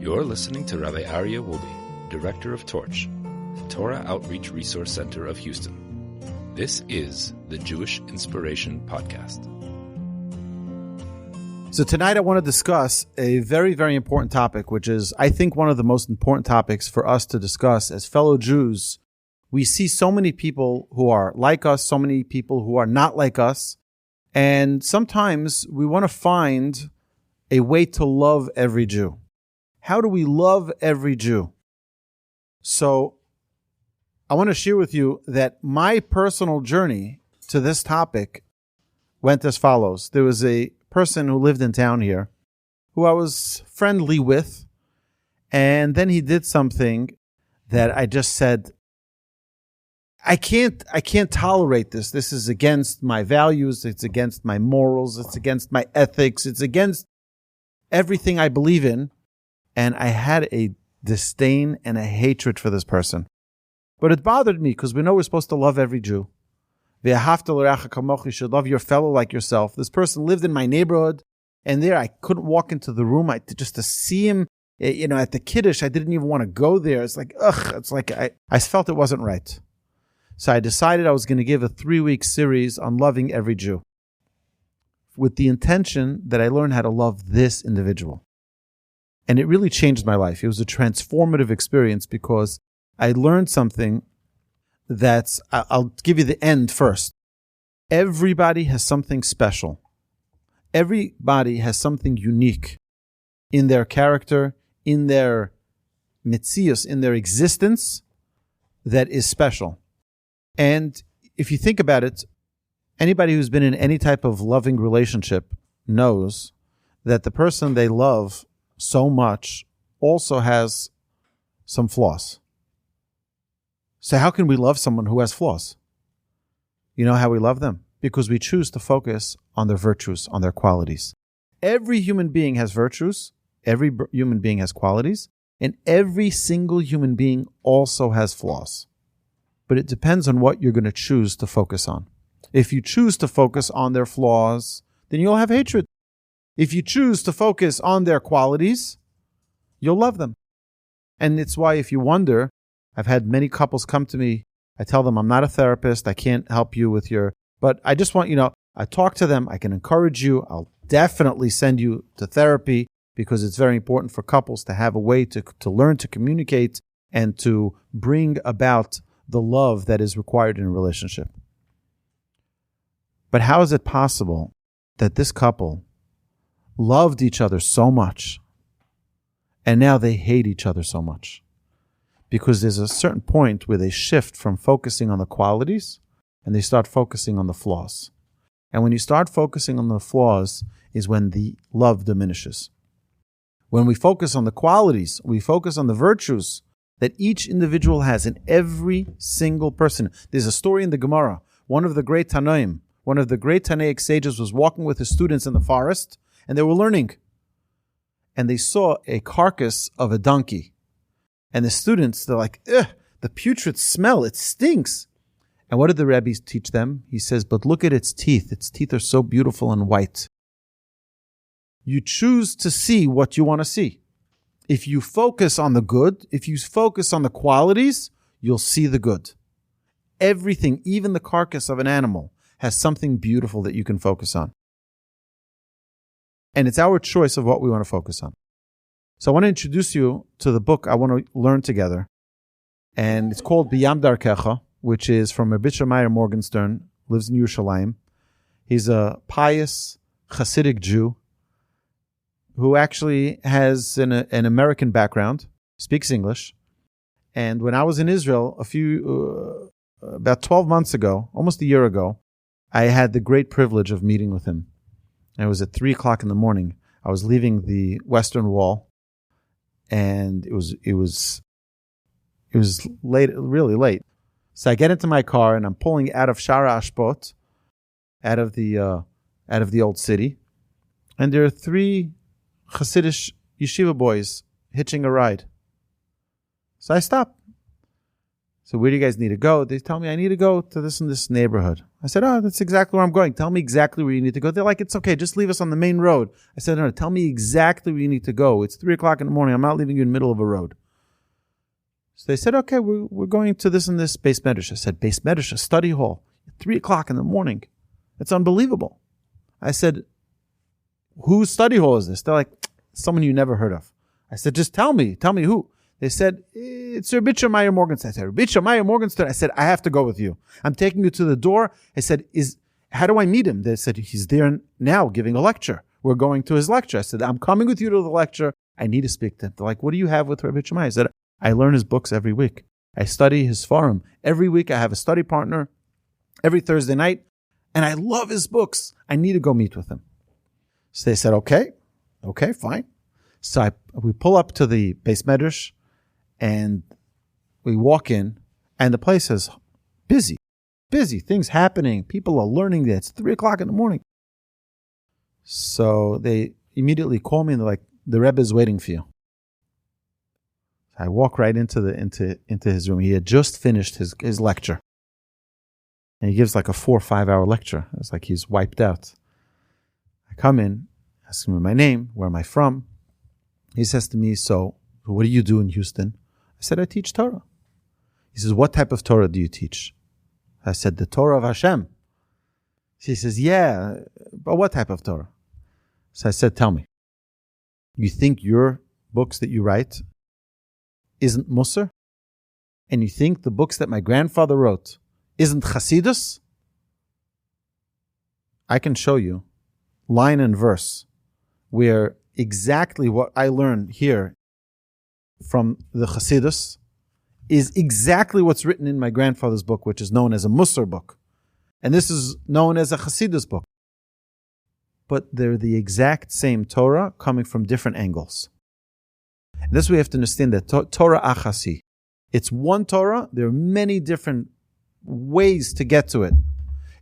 You're listening to Rabbi Aryeh Wolbe, Director of Torch, the Torah Outreach Resource Center of Houston. This is the Jewish Inspiration Podcast. So tonight I want to discuss a very, very important topic, which is, I think, one of the most important topics for us to discuss as fellow Jews. We see so many people who are like us, so many people who are not like us, and sometimes we want to find a way to love every Jew. How do we love every Jew? So I want to share with you that my personal journey to this topic went as follows. There was a person who lived in town here who I was friendly with, and then he did something that I just said, I can't tolerate this. This is against my values. It's against my morals. It's against my ethics. It's against everything I believe in. And I had a disdain and a hatred for this person. But it bothered me because we know we're supposed to love every Jew. You should love your fellow like yourself. This person lived in my neighborhood, and there I couldn't walk into the room. Just to see him, at the Kiddush, I didn't even want to go there. It's like, it's like I felt it wasn't right. So I decided I was going to give a 3-week series on loving every Jew with the intention that I learn how to love this individual. And it really changed my life. It was a transformative experience because I learned something that's, I'll give you the end first. Everybody has something special. Everybody has something unique in their character, in their mitzias, in their existence that is special. And if you think about it, anybody who's been in any type of loving relationship knows that the person they love so much also has some flaws. So how can we love someone who has flaws? You know how we love them? Because we choose to focus on their virtues, on their qualities. Every human being has virtues, every human being has qualities, and every single human being also has flaws. But it depends on what you're going to choose to focus on. If you choose to focus on their flaws, then you'll have hatred. If you choose to focus on their qualities, you'll love them. And it's why if you wonder, I've had many couples come to me. I tell them I'm not a therapist. I can't help you with but I just want, I talk to them. I can encourage you. I'll definitely send you to therapy because it's very important for couples to have a way to learn to communicate and to bring about the love that is required in a relationship. But how is it possible that this couple loved each other so much and now they hate each other so much? Because there's a certain point where they shift from focusing on the qualities and they start focusing on the flaws. And when you start focusing on the flaws is when the love diminishes. When we focus on the qualities, we focus on the virtues that each individual has in every single person. There's a story in the Gemara. One of the great Tanaim, one of the great Tanaic sages was walking with his students in the forest and they were learning. And they saw a carcass of a donkey. And the students, they're like, the putrid smell, it stinks. And what did the Rebbe teach them? He says, but look at its teeth. Its teeth are so beautiful and white. You choose to see what you want to see. If you focus on the good, if you focus on the qualities, you'll see the good. Everything, even the carcass of an animal, has something beautiful that you can focus on. And it's our choice of what we want to focus on. So I want to introduce you to the book I want to learn together. And it's called B'Yam Darkecha, which is from Rabbi Meir Morgenstern, lives in Yerushalayim. He's a pious Hasidic Jew who actually has an American background, speaks English. And when I was in Israel about 12 months ago, almost a year ago, I had the great privilege of meeting with him. And it was at 3:00 in the morning. I was leaving the Western Wall, and it was late, really late. So I get into my car and I'm pulling out of Shara Ashpot, out of the old city, and there are 3 Hasidic yeshiva boys hitching a ride. So I stop. So where do you guys need to go? They tell me I need to go to this and this neighborhood. I said, oh, that's exactly where I'm going. Tell me exactly where you need to go. They're like, it's okay. Just leave us on the main road. I said, no, tell me exactly where you need to go. It's 3:00 in the morning. I'm not leaving you in the middle of a road. So they said, okay, we're going to this and this Beis Medrash. I said, Beis Medrash, a study hall, 3:00 in the morning. It's unbelievable. I said, whose study hall is this? They're like, someone you never heard of. I said, just tell me who. They said, it's Rabbi Aryeh Wolbe. I said, Rabbi Aryeh Wolbe. I said, I have to go with you. I'm taking you to the door. I said, how do I meet him? They said, he's there now giving a lecture. We're going to his lecture. I said, I'm coming with you to the lecture. I need to speak to him. They're like, what do you have with Rabbi Aryeh? I said, I learn his books every week. I study his forum. Every week I have a study partner every Thursday night, and I love his books. I need to go meet with him. So they said, okay, fine. So we pull up to the Beis Medrash, and we walk in, and the place is busy, things happening. People are learning there. It's 3:00 in the morning. So they immediately call me, and they're like, the Rebbe is waiting for you. I walk right into his room. He had just finished his lecture. And he gives like a 4 or 5 hour lecture. It's like he's wiped out. I come in, ask him my name, where am I from? He says to me, so what do you do in Houston? I said, I teach Torah. He says, what type of Torah do you teach? I said, the Torah of Hashem. He says, yeah, but what type of Torah? So I said, tell me, you think your books that you write isn't Musar? And you think the books that my grandfather wrote isn't Chasidus? I can show you line and verse where exactly what I learned here from the Chasidus is exactly what's written in my grandfather's book, which is known as a Musar book. And this is known as a Chasidus book. But they're the exact same Torah coming from different angles. And this we have to understand that Torah Achasi. It's one Torah. There are many different ways to get to it.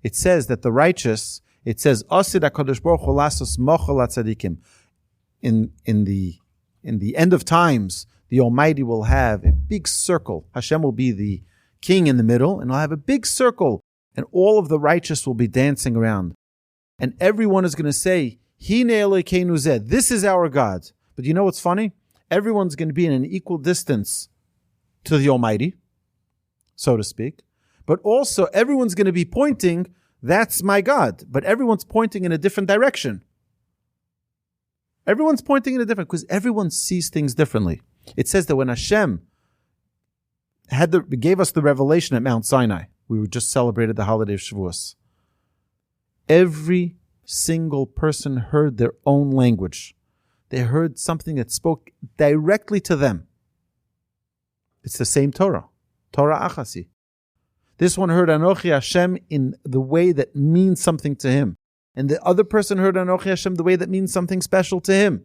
It says that the righteous, it says, Asid HaKadosh Baruch Hu lasos mochel hatzadikim. In the end of times, the Almighty will have a big circle. Hashem will be the king in the middle, and he'll have a big circle, and all of the righteous will be dancing around. And everyone is going to say, Hine Elokeinu Zeh, this is our God. But you know what's funny? Everyone's going to be in an equal distance to the Almighty, so to speak. But also, everyone's going to be pointing, that's my God. But everyone's pointing in a different direction. Everyone's pointing in a different, because everyone sees things differently. It says that when Hashem gave us the revelation at Mount Sinai, we just celebrated the holiday of Shavuos. Every single person heard their own language. They heard something that spoke directly to them. It's the same Torah. Torah Achasi. This one heard Anochi Hashem in the way that means something to him. And the other person heard Anochi Hashem the way that means something special to him.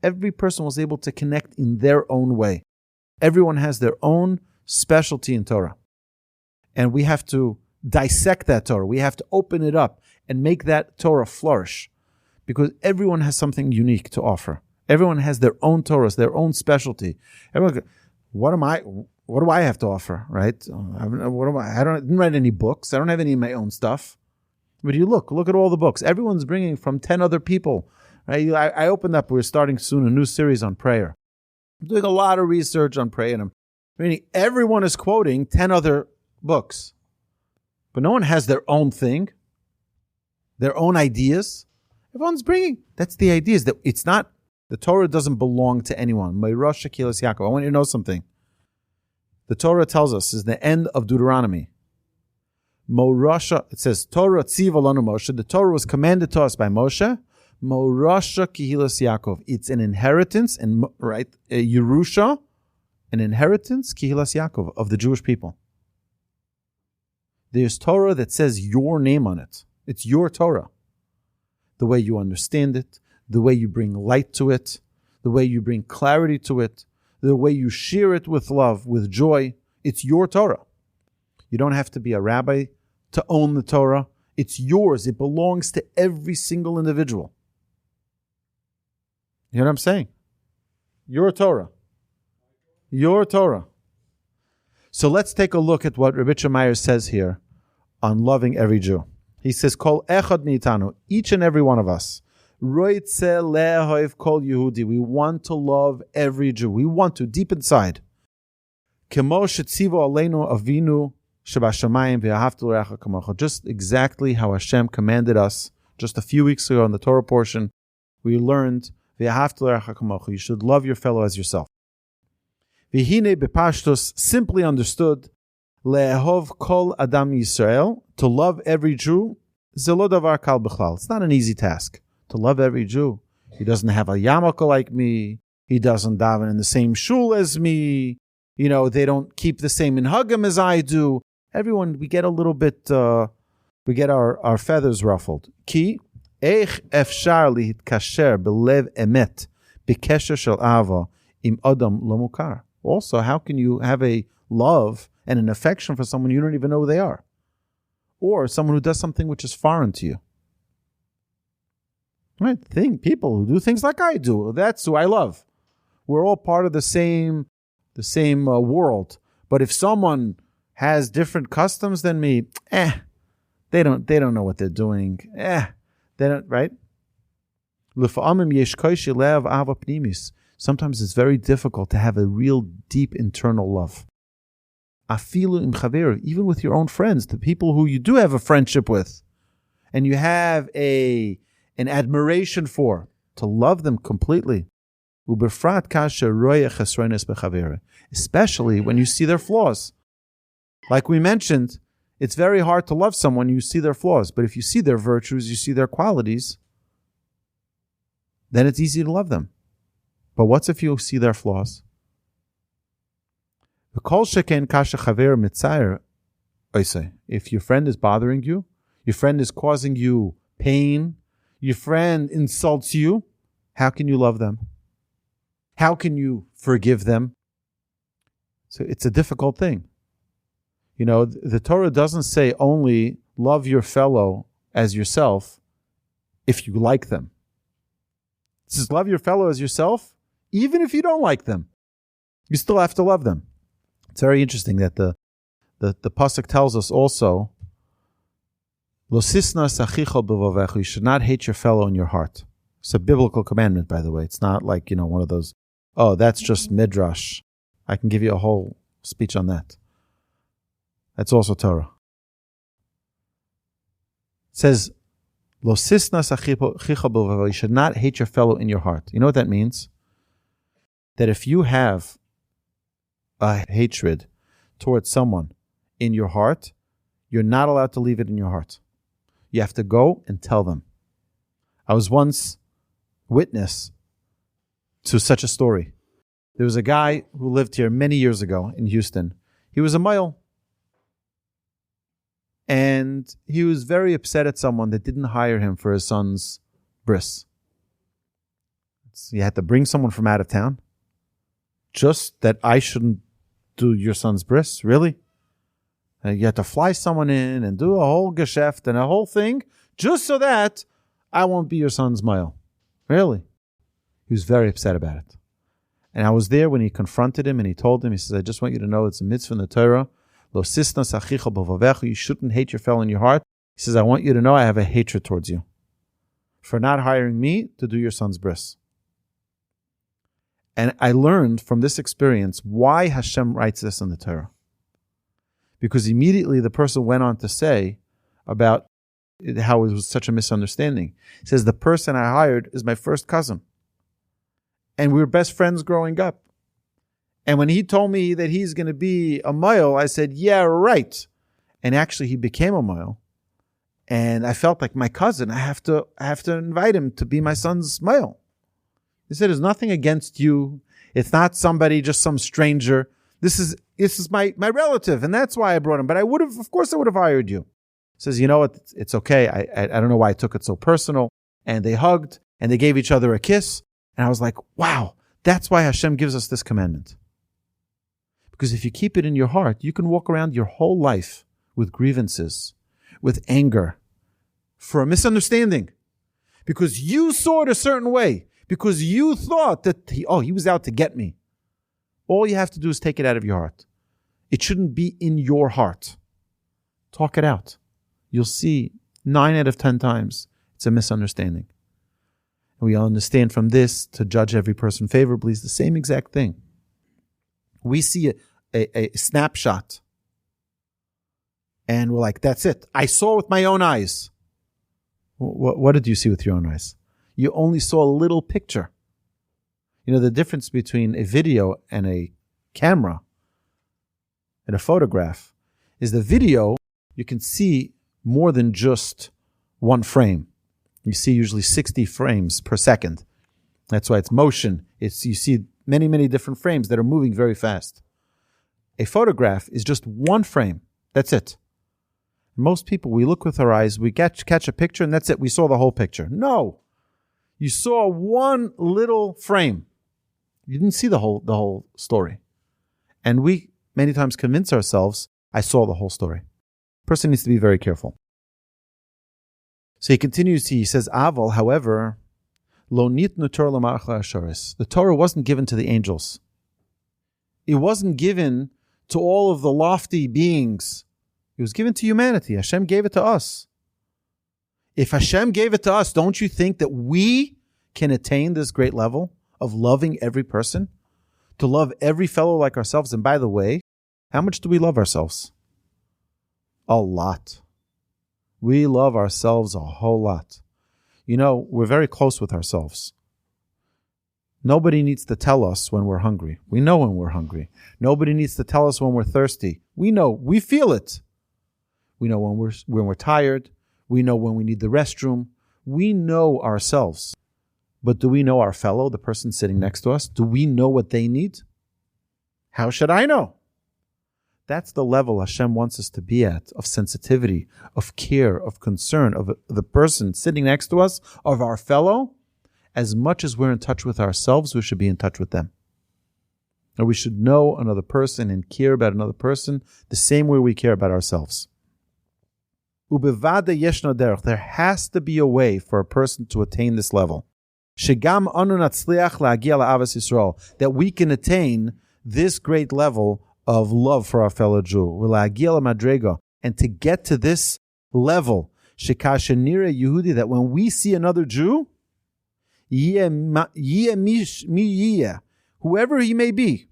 Every person was able to connect in their own way. Everyone has their own specialty in Torah. And we have to dissect that Torah. We have to open it up and make that Torah flourish. Because everyone has something unique to offer. Everyone has their own Torahs, their own specialty. Everyone, what do I have to offer, right? I didn't write any books. I don't have any of my own stuff. But you look at all the books. Everyone's bringing from 10 other people. Right? I opened up, we're starting soon a new series on prayer. I'm doing a lot of research on prayer. And meaning everyone is quoting 10 other books. But no one has their own thing, their own ideas. Everyone's bringing. That's the idea, is that it's not, the Torah doesn't belong to anyone. Me'rosh Kehilas Yaakov. I want you to know something. The Torah tells us, is the end of Deuteronomy. Morasha, it says, Torah tziva lanu Moshe. The Torah was commanded to us by Moshe. Morasha Kehilas Yaakov. It's an inheritance, and right, a Yerusha, an inheritance, Kehilas Yaakov, of the Jewish people. There's Torah that says your name on it. It's your Torah. The way you understand it, the way you bring light to it, the way you bring clarity to it, the way you share it with love, with joy. It's your Torah. You don't have to be a rabbi to own the Torah. It's yours. It belongs to every single individual. You know what I'm saying? Your Torah. Your Torah. So let's take a look at what Rabbi Meir says here on loving every Jew. He says, Kol echad meitanu, each and every one of us, roitze lehoiv kol Yehudi, we want to love every Jew. We want to, deep inside. Kemo shetzivo aleinu avinu shebashamayim ve'ahavta l'reacha kamocha. Just exactly how Hashem commanded us. Just a few weeks ago in the Torah portion, we learned ve'ahavta l'reacha kamocha. You should love your fellow as yourself. V'hine bepashtus, simply understood, le'ehov kol adam Yisrael, to love every Jew, ze lo davar kal b'chlal. It's not an easy task to love every Jew. He doesn't have a yarmulke like me. He doesn't daven in the same shul as me. They don't keep the same minhagim as I do. Everyone, we get a little bit, we get our feathers ruffled. Ki, eich efshar lihitkasher belev emet b'kesher shel ava im adam lo mukar. Also, how can you have a love and an affection for someone you don't even know who they are? Or someone who does something which is foreign to you. Right? People who do things like I do, that's who I love. We're all part of the same world. But if someone has different customs than me, they don't know what they're doing. They don't, right? Sometimes it's very difficult to have a real deep internal love. Even with your own friends, the people who you do have a friendship with, and you have an admiration for, to love them completely. Especially when you see their flaws. Like we mentioned, it's very hard to love someone you see their flaws, but if you see their virtues, you see their qualities, then it's easy to love them. But what's if you see their flaws? If your friend is bothering you, your friend is causing you pain, your friend insults you, how can you love them? How can you forgive them? So it's a difficult thing. The Torah doesn't say only love your fellow as yourself if you like them. It says love your fellow as yourself even if you don't like them. You still have to love them. It's very interesting that the pasuk tells us also, Lo sisnas achicha b'vavecha, you should not hate your fellow in your heart. It's a biblical commandment, by the way. It's not like, one of those, that's just midrash. I can give you a whole speech on that. That's also Torah. It says, Lo sisnas achicha b'vavecha, you should not hate your fellow in your heart. You know what that means? That if you have a hatred towards someone in your heart, you're not allowed to leave it in your heart. You have to go and tell them. I was once witness to such a story. There was a guy who lived here many years ago in Houston. He was a male. And he was very upset at someone that didn't hire him for his son's bris. He had to bring someone from out of town. Just that I shouldn't do your son's bris? Really? You had to fly someone in and do a whole geschäft and a whole thing just so that I won't be your son's mile. Really? He was very upset about it. And I was there when he confronted him and he told him, he says, I just want you to know it's a mitzvah in the Torah. Lo sisnas achicha b'vavecha, you shouldn't hate your fellow in your heart. He says, I want you to know I have a hatred towards you for not hiring me to do your son's bris. And I learned from this experience why Hashem writes this in the Torah. Because immediately the person went on to say about how it was such a misunderstanding. He says, the person I hired is my first cousin. And we were best friends growing up. And when he told me that he's going to be a mile, I said, yeah, right. And actually he became a mile. And I felt like my cousin, I have to invite him to be my son's mile. He said, there's nothing against you. It's not somebody, just some stranger. This is my relative, and that's why I brought him. But of course I would have hired you. He says, you know what? It's okay. I don't know why I took it so personal. And they hugged, and they gave each other a kiss. And I was like, wow, that's why Hashem gives us this commandment. Because if you keep it in your heart, you can walk around your whole life with grievances, with anger, for a misunderstanding. Because you saw it a certain way. Because you thought that he was out to get me. All you have to do is take it out of your heart. It shouldn't be in your heart. Talk it out. You'll see 9 out of 10 times it's a misunderstanding. And we understand from this to judge every person favorably is the same exact thing. We see a snapshot and we're like, that's it. I saw with my own eyes. What did you see with your own eyes? You only saw a little picture. You know, the difference between a video and a camera and a photograph is the video, you can see more than just one frame. You see usually 60 frames per second. That's why it's motion. You see many, many different frames that are moving very fast. A photograph is just one frame. That's it. Most people, we look with our eyes, we catch a picture, and that's it. We saw the whole picture. No. You saw one little frame. You didn't see the whole story. And we many times convince ourselves, I saw the whole story. Person needs to be very careful. So he continues, he says, Aval, however, lo nitnu Torah l'malachei hasharis. The Torah wasn't given to the angels. It wasn't given to all of the lofty beings. It was given to humanity. Hashem gave it to us. If Hashem gave it to us, don't you think that we can attain this great level of loving every person? To love every fellow like ourselves? And by the way, how much do we love ourselves? A lot. We love ourselves a whole lot. You know, we're very close with ourselves. Nobody needs to tell us when we're hungry. We know when we're hungry. Nobody needs to tell us when we're thirsty. We know. We feel it. We know when we're tired. We know when we need the restroom. We know ourselves. But do we know our fellow, the person sitting next to us? Do we know what they need? How should I know? That's the level Hashem wants us to be at, of sensitivity, of care, of concern, of the person sitting next to us, of our fellow. As much as we're in touch with ourselves, we should be in touch with them. And we should know another person and care about another person the same way we care about ourselves. Ubevada yeshno derech. There has to be a way for a person to attain this level. Shegam anu natzliach la'agia la'avas Yisrael. That we can attain this great level of love for our fellow Jew. La'agia la'madrega. And to get to this level, shekasha nira Yehudi, that when we see another Jew, whoever he may be,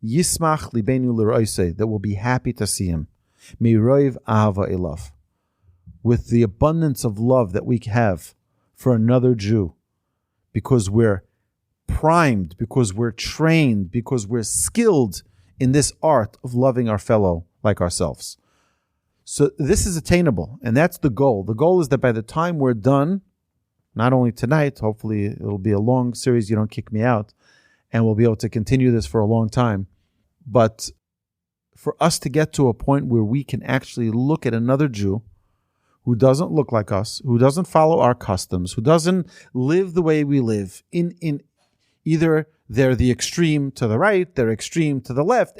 yismach libenu l'roisei, that will be happy to see him. Miroiv ahava elav. With the abundance of love that we have for another Jew, because we're primed, because we're trained, because we're skilled in this art of loving our fellow like ourselves. So this is attainable, and that's the goal. The goal is that by the time we're done, not only tonight, hopefully it'll be a long series, you don't kick me out, and we'll be able to continue this for a long time, but for us to get to a point where we can actually look at another Jew who doesn't look like us, who doesn't follow our customs, who doesn't live the way we live, in either they're the extreme to the right, they're extreme to the left.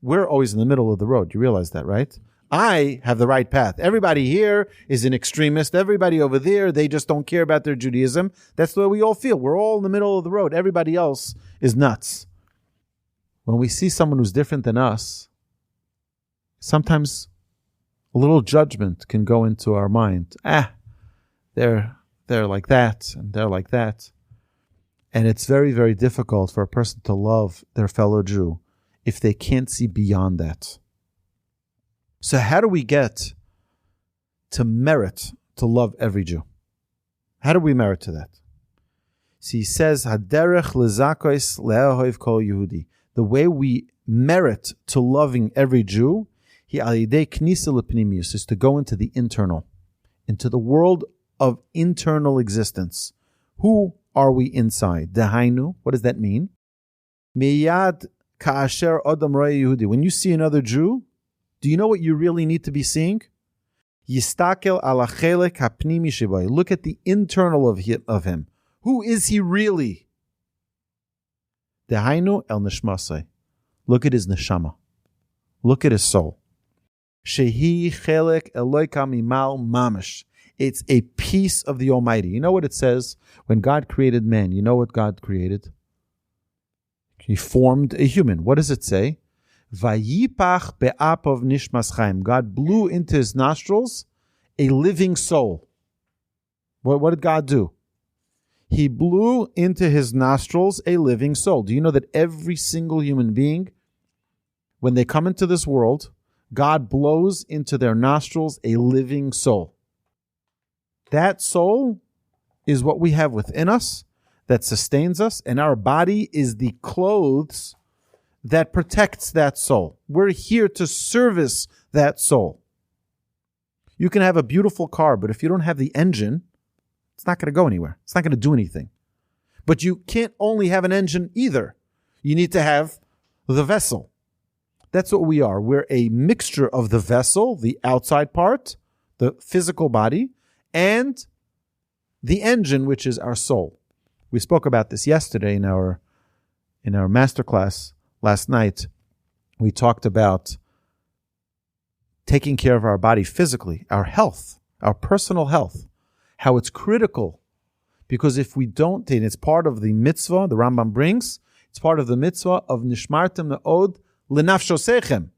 We're always in the middle of the road. You realize that, right? I have the right path. Everybody here is an extremist. Everybody over there, they just don't care about their Judaism. That's the way we all feel. We're all in the middle of the road. Everybody else is nuts. When we see someone who's different than us, sometimes a little judgment can go into our mind. They're like that, and they're like that. And it's very, very difficult for a person to love their fellow Jew if they can't see beyond that. So how do we get to merit to love every Jew? How do we merit to that? So he says, Haderech lezakos le'ahoiv kol Yehudi. The way we merit to loving every Jew, is to go into the internal, into the world of internal existence. Who are we inside? Dehainu, what does that mean? Miyad ka'asher adam ro'eh Yehudi. When you see another Jew, do you know what you really need to be seeing? Yistakel ala chelek hapnimi shebay. Look at the internal of him. Who is he really? Dehainu el nishmasai. Look at his neshama. Look at his soul. Shehi chelek eloika mimal mamish. It's a piece of the Almighty. You know what it says? When God created man, you know what God created? He formed a human. What does it say? Vayipach be'apov nishmas chaim. God blew into his nostrils a living soul. What did God do? He blew into his nostrils a living soul. Do you know that every single human being, when they come into this world, God blows into their nostrils a living soul? That soul is what we have within us that sustains us, and our body is the clothes that protects that soul. We're here to service that soul. You can have a beautiful car, but if you don't have the engine, it's not going to go anywhere. It's not going to do anything. But you can't only have an engine either. You need to have the vessel. That's what we are. We're a mixture of the vessel, the outside part, the physical body, and the engine, which is our soul. We spoke about this yesterday in our masterclass last night. We talked about taking care of our body physically, our health, our personal health, how it's critical. Because if we don't, and it's part of the mitzvah, the Rambam brings, it's part of the mitzvah of nishmartem na'od lenafshosechem.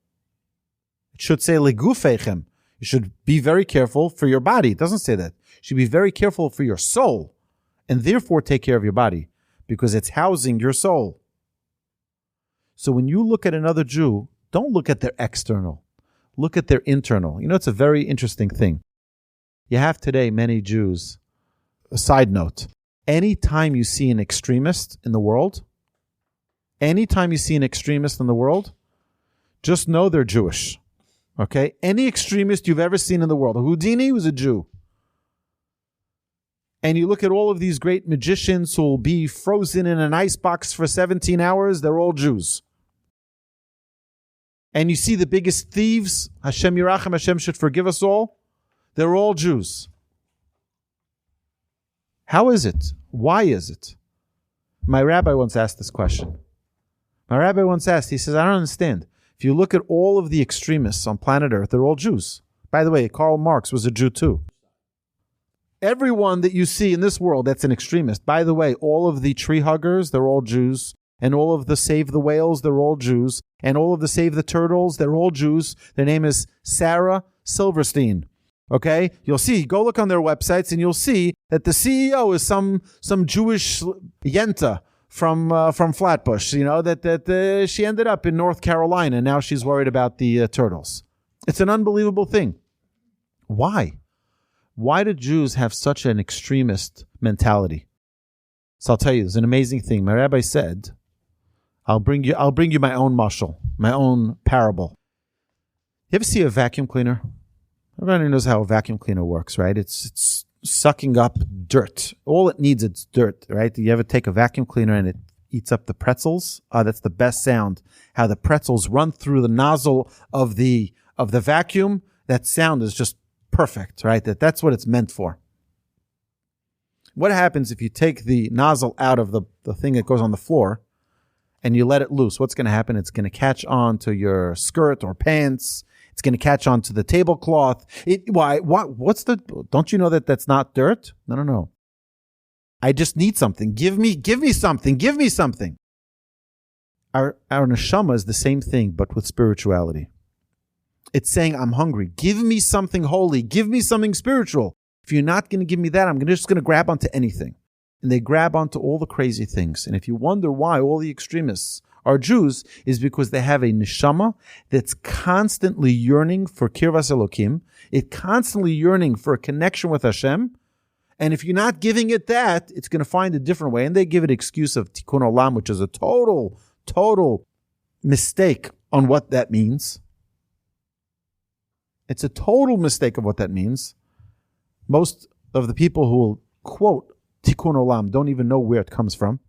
It should say legufechem. You should be very careful for your body. It doesn't say that. You should be very careful for your soul, and therefore take care of your body, because it's housing your soul. So when you look at another Jew, don't look at their external. Look at their internal. You know, it's a very interesting thing. You have today many Jews. A side note, anytime you see an extremist in the world, just know they're Jewish. Okay? Any extremist you've ever seen in the world. Houdini was a Jew. And you look at all of these great magicians who will be frozen in an icebox for 17 hours, they're all Jews. And you see the biggest thieves, Hashem Yirachem, Hashem should forgive us all, they're all Jews. How is it? Why is it? My rabbi once asked this question. He says, I don't understand. If you look at all of the extremists on planet Earth, they're all Jews. By the way, Karl Marx was a Jew too. Everyone that you see in this world that's an extremist, by the way, all of the tree huggers, they're all Jews. And all of the Save the Whales, they're all Jews. And all of the Save the Turtles, they're all Jews. Their name is Sarah Silverstein. Okay? You'll see, go look on their websites and you'll see that the CEO is some Jewish yenta from Flatbush, you know, that she ended up in North Carolina and now she's worried about the turtles. It's an unbelievable thing. Why? Why do Jews have such an extremist mentality? So I'll tell you, there's an amazing thing. My rabbi said, I'll bring you my own mashal, my own parable. You ever see a vacuum cleaner? Everybody knows how a vacuum cleaner works, right? It's sucking up dirt. All it needs is dirt, right? You ever take a vacuum cleaner and it eats up the pretzels? That's the best sound. How the pretzels run through the nozzle of the vacuum. That sound is just perfect, right? That's what it's meant for. What happens if you take the nozzle out of the thing that goes on the floor and you let it loose? What's going to happen? It's going to catch on to your skirt or pants. It's going to catch on to the tablecloth. Don't you know that that's not dirt? No. I just need something. Give me something. Our neshama is the same thing, but with spirituality. It's saying, I'm hungry. Give me something holy. Give me something spiritual. If you're not going to give me that, I'm just going to grab onto anything. And they grab onto all the crazy things. And if you wonder why all the extremists are Jews, is because they have a neshama that's constantly yearning for kirvas Elokim. It's constantly yearning for a connection with Hashem. And if you're not giving it that, it's going to find a different way. And they give it excuse of tikkun olam, which is a total mistake on what that means. It's a total mistake of what that means. Most of the people who will quote tikkun olam don't even know where it comes from.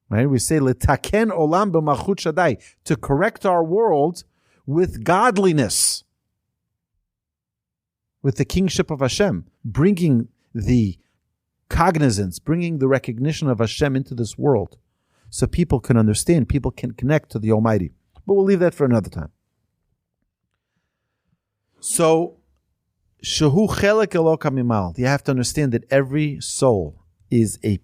Right? We say letaken olam b'malchut shaddai, to correct our world with godliness, with the kingship of Hashem, bringing the cognizance, bringing the recognition of Hashem into this world, so people can understand, people can connect to the Almighty. But we'll leave that for another time. So, shehu chelek eloka mimal. You have to understand that every soul is a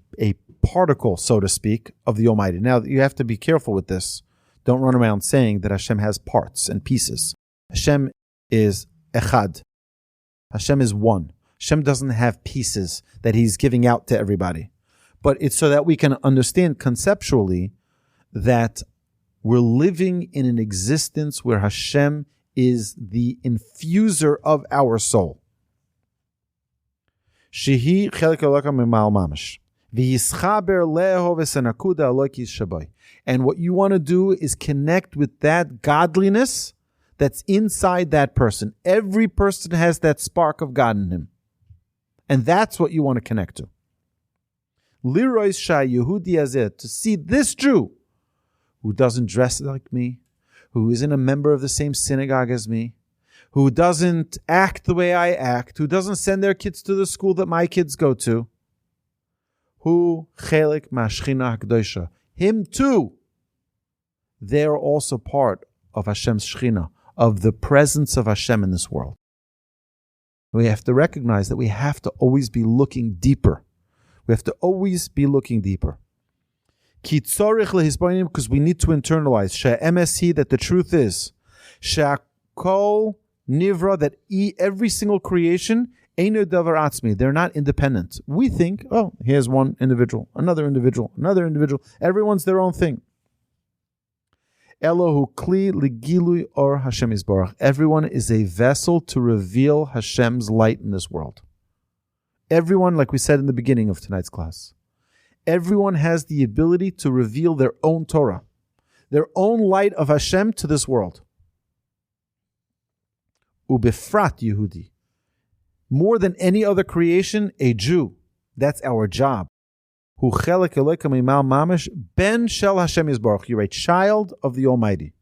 particle, so to speak, of the Almighty. Now, you have to be careful with this. don't run around saying that Hashem has parts and pieces. Hashem is echad. Hashem is one. Hashem doesn't have pieces that he's giving out to everybody. But it's so that we can understand conceptually that we're living in an existence where Hashem is the infuser of our soul. Shehi chelek Eloka mimal mamash. V'yischaber leho v'senakuda Elokis shabai. And what you want to do is connect with that godliness that's inside that person. Every person has that spark of God in him. And that's what you want to connect to. Lirois Shah Yehudi Azeh, to see this Jew who doesn't dress like me, who isn't a member of the same synagogue as me, who doesn't act the way I act, who doesn't send their kids to the school that my kids go to, who chelik mashchina hakdosha, him too, they're also part of Hashem's shchina, of the presence of Hashem in this world. We have to recognize that we have to always be looking deeper. We have to always be looking deeper. Because we need to internalize she'emesi, that the truth is she'akol nivra, that every single creation eino davar atzmi, they're not independent. We think, oh, here's one individual, another individual, another individual. Everyone's their own thing. Elohu kli ligilui or Hashem Yisborach. Everyone is a vessel to reveal Hashem's light in this world. Everyone, like we said in the beginning of tonight's class, everyone has the ability to reveal their own Torah, their own light of Hashem to this world. Ubefrat Yehudi. More than any other creation, a Jew. That's our job. Hu chelek Eloka mimal mamash, ben shel Hashem Yisborach. You're a child of the Almighty.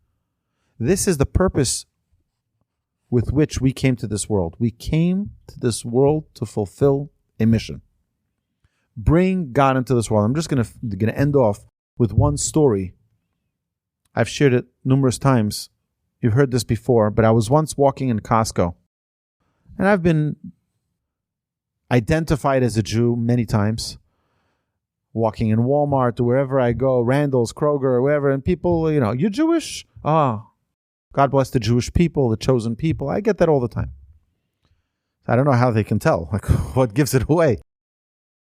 This is the purpose with which we came to this world. We came to this world to fulfill a mission. Bring God into this world. I'm just going to end off with one story. I've shared it numerous times. You've heard this before, but I was once walking in Costco, and I've been identified as a Jew many times. Walking in Walmart or wherever I go, Randall's, Kroger, or wherever, and people, you're Jewish? God bless the Jewish people, the chosen people. I get that all the time. I don't know how they can tell. Like, what gives it away?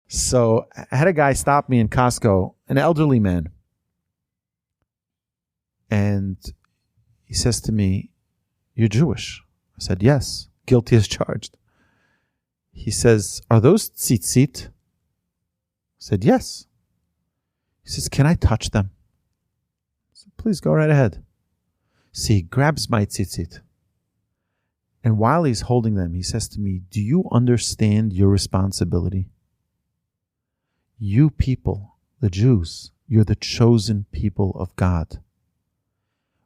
So I had a guy stop me in Costco, an elderly man. And he says to me, "You're Jewish?" I said, "Yes." Guilty as charged. He says, "Are those tzitzit?" I said, "Yes." He says, "Can I touch them?" I said, "Please go right ahead." So he grabs my tzitzit. And while he's holding them, he says to me, "Do you understand your responsibility? You people, the Jews, you're the chosen people of God.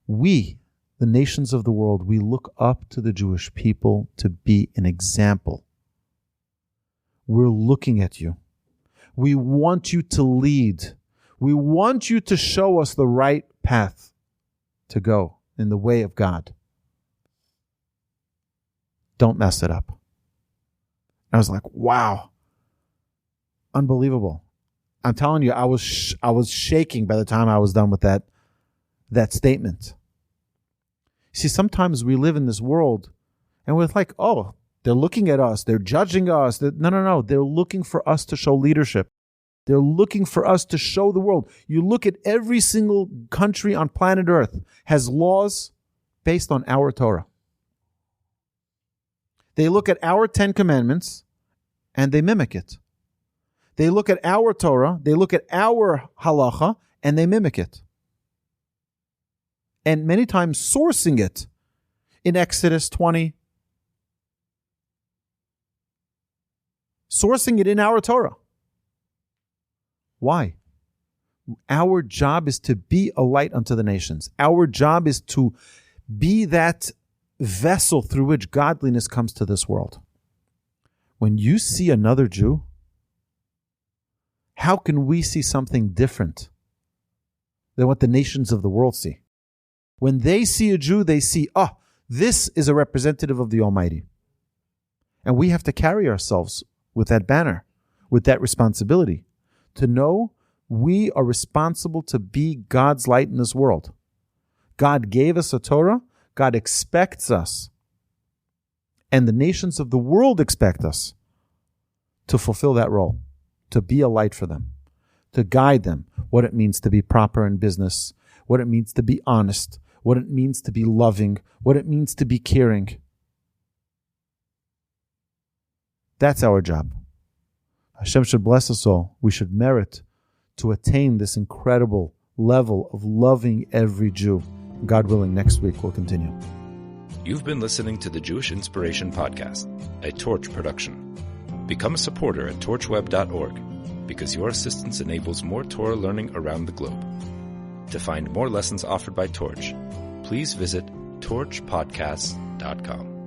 We, the nations of the world, we look up to the Jewish people to be an example. We're looking at you. We want you to lead. We want you to show us the right path to go in the way of God. Don't mess it up." I was like, wow. Unbelievable. I'm telling you, I was shaking by the time I was done with that statement. See, sometimes we live in this world and we're like, oh, they're looking at us, they're judging us. No. They're looking for us to show leadership. They're looking for us to show the world. You look at every single country on planet Earth has laws based on our Torah. They look at our 10 Commandments and they mimic it. They look at our Torah, they look at our halacha, and they mimic it. And many times sourcing it in Exodus 20. Sourcing it in our Torah. Why? Our job is to be a light unto the nations. Our job is to be that vessel through which godliness comes to this world. When you see another Jew, how can we see something different than what the nations of the world see? When they see a Jew, they see, this is a representative of the Almighty. And we have to carry ourselves with that banner, with that responsibility, to know we are responsible to be God's light in this world. God gave us a Torah. God expects us, and the nations of the world expect us to fulfill that role, to be a light for them, to guide them, what it means to be proper in business, what it means to be honest, what it means to be loving, what it means to be caring. That's our job. Hashem should bless us all. We should merit to attain this incredible level of loving every Jew. God willing, next week we'll continue. You've been listening to the Jewish Inspiration Podcast, a Torch production. Become a supporter at torchweb.org because your assistance enables more Torah learning around the globe. To find more lessons offered by Torch, please visit torchpodcasts.com.